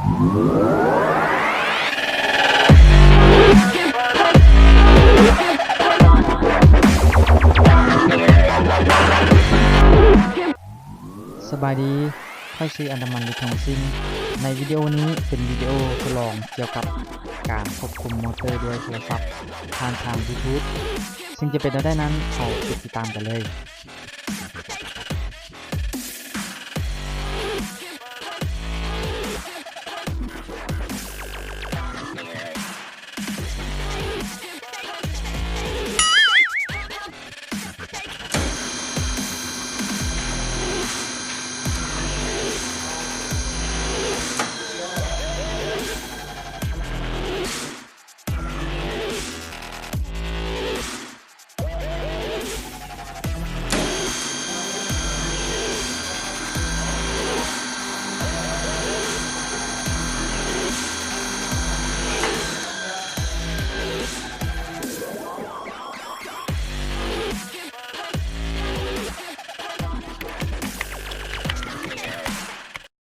สบายดีค่อยชื่ออันดามันลิทงซิงในวิดีโอนี้เป็นวิดีโอทดลองเกี่ยวกับการควบคุมมอเตอร์ด้วยโทรศัพท์ผ่านทางบลูทูธซึ่งจะเป็นได้นั้นเขาติดตามกันเลย